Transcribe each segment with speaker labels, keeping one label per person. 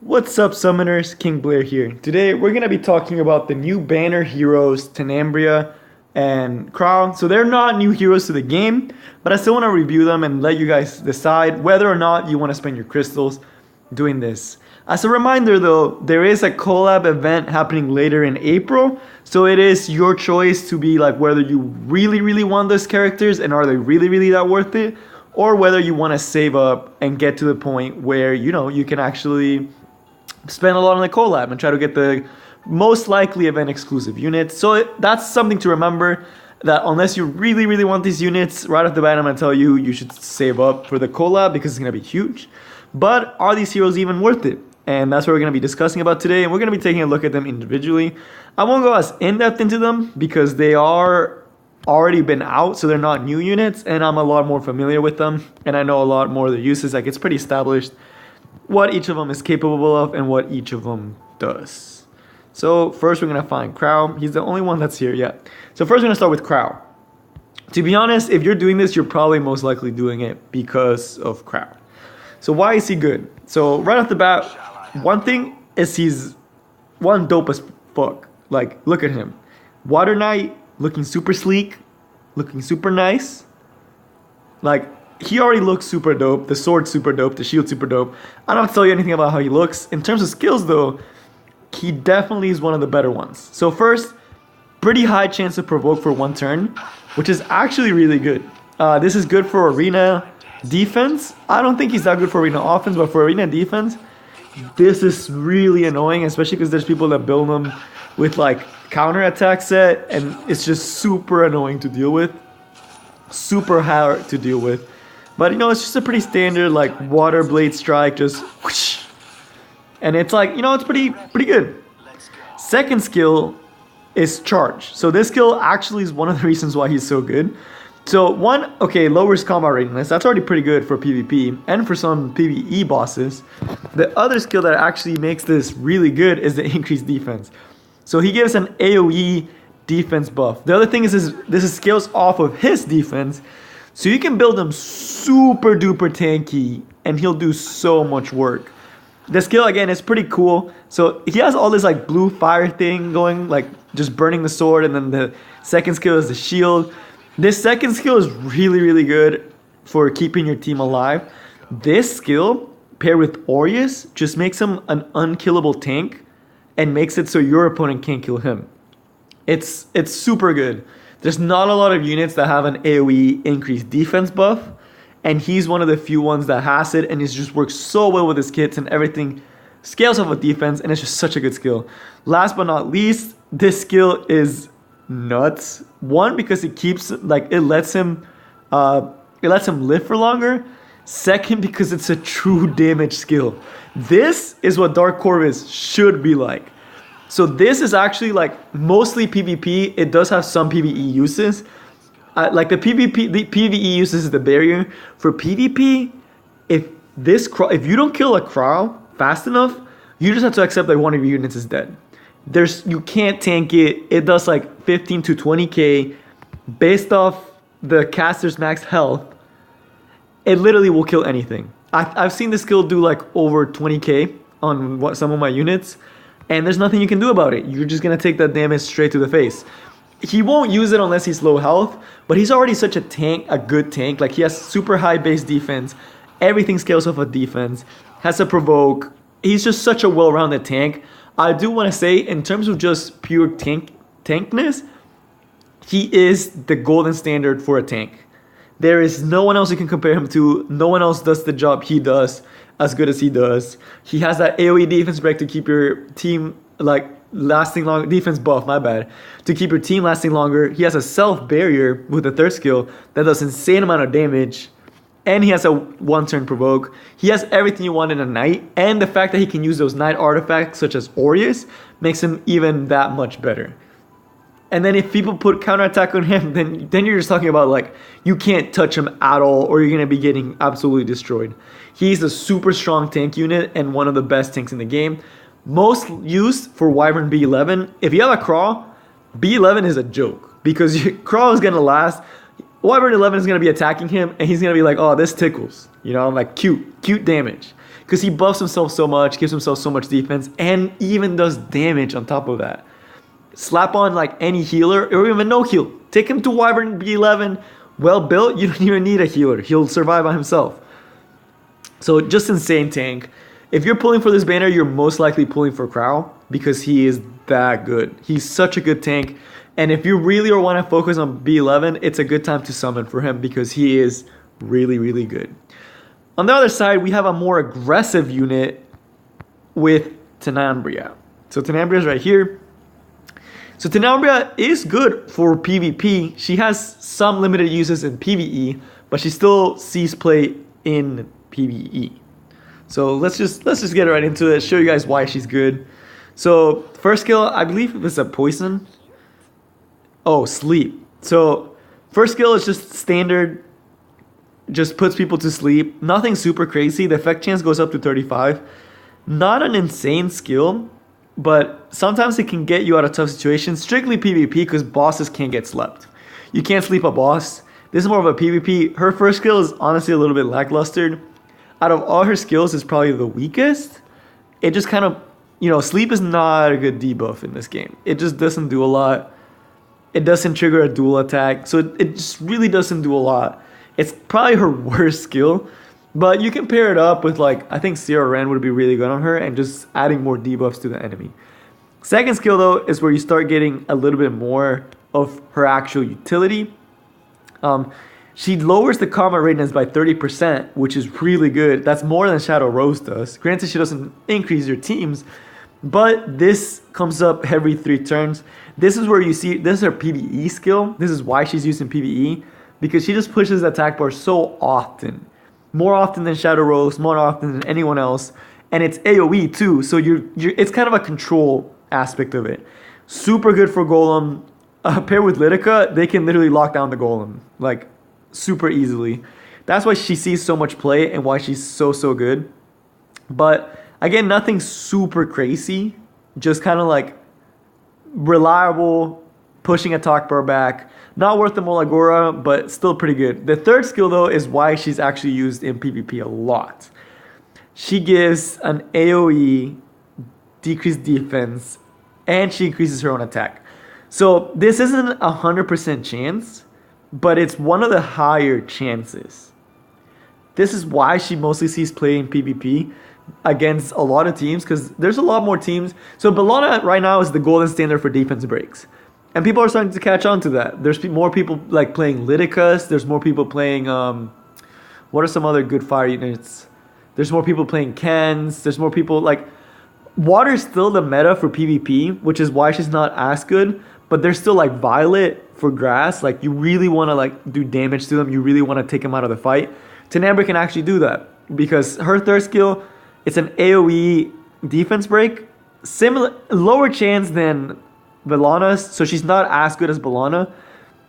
Speaker 1: What's up, summoners? King Blair here. Today we're gonna be talking about the new banner heroes, Tenambria and Krau. So they're not new heroes to the game, but I still want to review them and let you guys decide whether or not you want to spend your crystals doing this. As a reminder though, there is a collab event happening later in April, so it is your choice to be like whether you really want those characters and are they really that worth it, or whether you want to save up and get to the point where you can actually spend a lot on the collab and try to get the most likely event exclusive units. So that's something to remember, that unless you really want these units, right off the bat I'm going to tell you should save up for the collab because it's going to be huge. But are these heroes even worth it? And that's what we're going to be discussing about today, and we're going to be taking a look at them individually. I won't go as in-depth into them because they are already been out, so they're not new units, and I'm a lot more familiar with them and I know a lot more of their uses. Like, it's pretty established what each of them is capable of and what each of them does. So first we're going to find Krau. He's the only one that's here yet. So first we're going to start with Krau. To be honest, if you're doing this, you're probably most likely doing it because of Krau. So why is he good? So right off the bat, one thing is he's one dope as fuck. Like, look at him. Water Knight, looking super sleek, looking super nice. Like, he already looks super dope. The sword's super dope. The shield's super dope. I don't have to tell you anything about how he looks. In terms of skills, though, he definitely is one of the better ones. So first, pretty high chance to provoke for one turn, which is actually really good. This is good for arena defense. I don't think he's that good for arena offense, but for arena defense, this is really annoying, especially because there's people that build them with like counter attack set, and it's just super annoying to deal with. Super hard to deal with. But it's just a pretty standard like water blade strike, just whoosh. And it's like, it's pretty good. Second skill is charge. So this skill actually is one of the reasons why he's so good. So one, okay, lowers combat readiness. That's already pretty good for PvP and for some PvE bosses. The other skill that actually makes this really good is the increased defense. So he gives an AoE defense buff. The other thing is this is skills off of his defense. So you can build him super duper tanky and he'll do so much work. The skill again is pretty cool. So he has all this like blue fire thing going, like just burning the sword, and then the second skill is the shield. This second skill is really good for keeping your team alive. This skill paired with Aureus just makes him an unkillable tank and makes it so your opponent can't kill him. It's super good. There's not a lot of units that have an AoE increased defense buff, and he's one of the few ones that has it, and it just works so well with his kits and everything. Scales off with defense, and it's just such a good skill. Last but not least, this skill is nuts. One, because it keeps it lets him live for longer. Second, because it's a true damage skill. This is what Dark Corvus should be like. So this is actually like mostly PvP. It does have some PvE uses. Like the PvE uses is the barrier. For PvP, if you don't kill a Krau fast enough, you just have to accept that one of your units is dead. You can't tank it. It does like 15 to 20k based off the caster's max health. It literally will kill anything. I've seen this skill do like over 20k on some of my units, and there's nothing you can do about it. You're just gonna take that damage straight to the face. He won't use it unless he's low health, but he's already such a good tank. Like, he has super high base defense. Everything scales off of defense. Has a provoke. He's just such a well-rounded tank. I do want to say, in terms of just pure tankness, he is the golden standard for a tank. There is no one else you can compare him to. No one else does the job he does as good as he does. He has that AoE defense break to keep your team lasting long. Defense buff, my bad, to keep your team lasting longer. He has a self barrier with the third skill that does insane amount of damage, and he has a one-turn provoke. He has everything you want in a knight, and the fact that he can use those knight artifacts such as Aureus makes him even that much better. And then if people put counterattack on him, then you're just talking about like you can't touch him at all, or you're gonna be getting absolutely destroyed. He's a super strong tank unit and one of the best tanks in the game. Most used for Wyvern B11. If you have a Krau, B11 is a joke because Krau is gonna last. Wyvern 11 is gonna be attacking him, and he's gonna be like, "Oh, this tickles," like cute damage. because he buffs himself so much, gives himself so much defense, and even does damage on top of that. Slap on like any healer or even no heal. Take him to Wyvern B11, well built. You don't even need a healer. He'll survive by himself. So just insane tank. If you're pulling for this banner, you're most likely pulling for Krau because he is that good. He's such a good tank. And if you really want to focus on B11, it's a good time to summon for him because he is really, really good. On the other side, we have a more aggressive unit with Tenambria. So Tenambria is right here. So Tenambria is good for PvP. She has some limited uses in PvE, but she still sees play in PvE. So let's just get right into it. Show you guys why she's good. So first skill, I believe it was a poison. Oh, sleep. So first skill is just standard. Just puts people to sleep. Nothing super crazy. The effect chance goes up to 35. Not an insane skill, but sometimes it can get you out of tough situations. Strictly PvP because bosses can't get slept. You can't sleep a boss. This is more of a PvP. Her first skill is honestly a little bit lackluster. Out of all her skills, it's probably the weakest. It just kind of, sleep is not a good debuff in this game. It just doesn't do a lot. It doesn't trigger a dual attack. So it just really doesn't do a lot. It's probably her worst skill. But you can pair it up with I think Sierra Ren would be really good on her and just adding more debuffs to the enemy. Second skill though is where you start getting a little bit more of her actual utility. She lowers the combat radiance by 30%, which is really good. That's more than Shadow Rose does. Granted, she doesn't increase your teams, but this comes up every 3 turns. This is where you see, this is her PvE skill. This is why she's used in PvE, because she just pushes the attack bar so often. More often than Shadow Rose, more often than anyone else. And it's AoE too, so it's kind of a control aspect of it. Super good for Golem. Paired with Lidica, they can literally lock down the Golem. Super easily. That's why she sees so much play and why she's so good. But again, nothing super crazy. Just kind of reliable, pushing attack bar back. Not worth the Molagora, but still pretty good. The third skill though is why she's actually used in PvP a lot. She gives an AoE, decreased defense, and she increases her own attack. So this isn't 100% chance, but it's one of the higher chances. This is why she mostly sees play in PvP against a lot of teams, because there's a lot more teams. So Bellona right now is the golden standard for defense breaks. And people are starting to catch on to that. There's more people playing Lidicus. There's more people playing, what are some other good fire units? There's more people playing Kens. There's more people, Water's still the meta for PvP, which is why she's not as good. But there's still Violet for grass. You really want to do damage to them. You really want to take them out of the fight. Tenambria can actually do that because her third skill, it's an AoE defense break. Lower chance than Bellona's, so she's not as good as Bellona.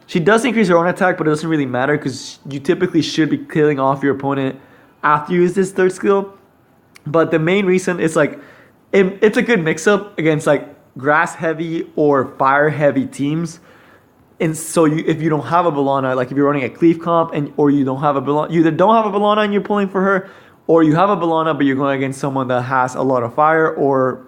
Speaker 1: She does increase her own attack, but it doesn't really matter because you typically should be killing off your opponent after you use this third skill. But the main reason is it's a good mix-up against grass heavy or fire heavy teams. And so if you don't have a Bellona, if you're running a cleave comp or you don't have a Bellona, you either don't have a Bellona and you're pulling for her, or you have a Bellona but you're going against someone that has a lot of fire or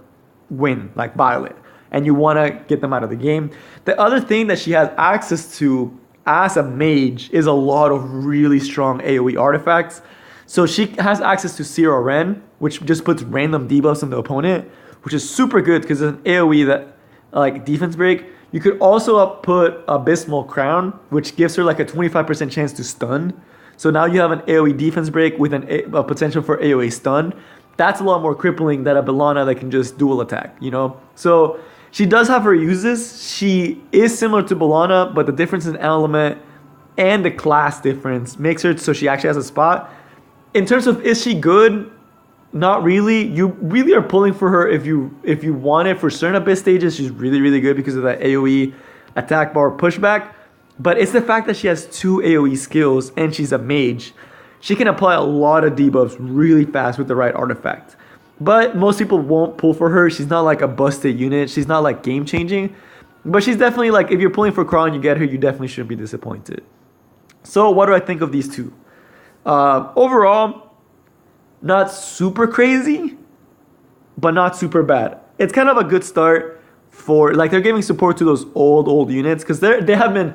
Speaker 1: wind, like Violet, and you want to get them out of the game. The other thing that she has access to as a mage is a lot of really strong AoE artifacts. So she has access to Sierra Ren, which just puts random debuffs on the opponent, which is super good because it's an AoE that defense break. You could also put Abysmal Crown, which gives her a 25% chance to stun. So now you have an AoE defense break with a potential for AoE stun. That's a lot more crippling than a Bellona that can just dual attack, So she does have her uses. She is similar to Bellona, but the difference in element and the class difference makes her so she actually has a spot. In terms of is she good? Not really. You really are pulling for her if you want it for certain abyss stages. She's really good because of that AoE attack bar pushback. But it's the fact that she has 2 AoE skills and she's a mage. She can apply a lot of debuffs really fast with the right artifact. But most people won't pull for her. She's not a busted unit. She's not game changing. But she's definitely if you're pulling for Krau and you get her, you definitely shouldn't be disappointed. So what do I think of these two? Overall, Not super crazy, but not super bad. It's kind of a good start for, like, they're giving support to those old units because they have been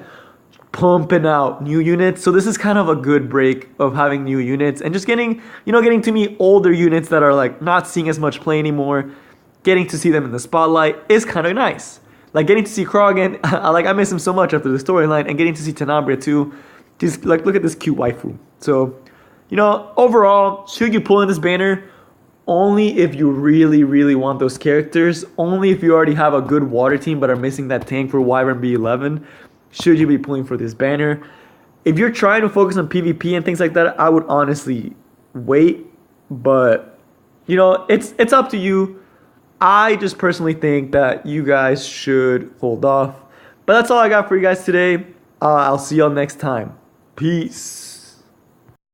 Speaker 1: pumping out new units. So this is kind of a good break of having new units and just getting, getting to meet older units that are like not seeing as much play anymore. Getting to see them in the spotlight is kind of nice. Like getting to see Krau again, I miss him so much after the storyline, and getting to see Tenambria too. Just like look at this cute waifu. So, overall, should you pull in this banner? Only if you really, really want those characters. Only if you already have a good water team but are missing that tank for Wyvern B11. Should you be pulling for this banner? If you're trying to focus on PvP and things like that, I would honestly wait. But, it's up to you. I just personally think that you guys should hold off. But that's all I got for you guys today. I'll see y'all next time. Peace.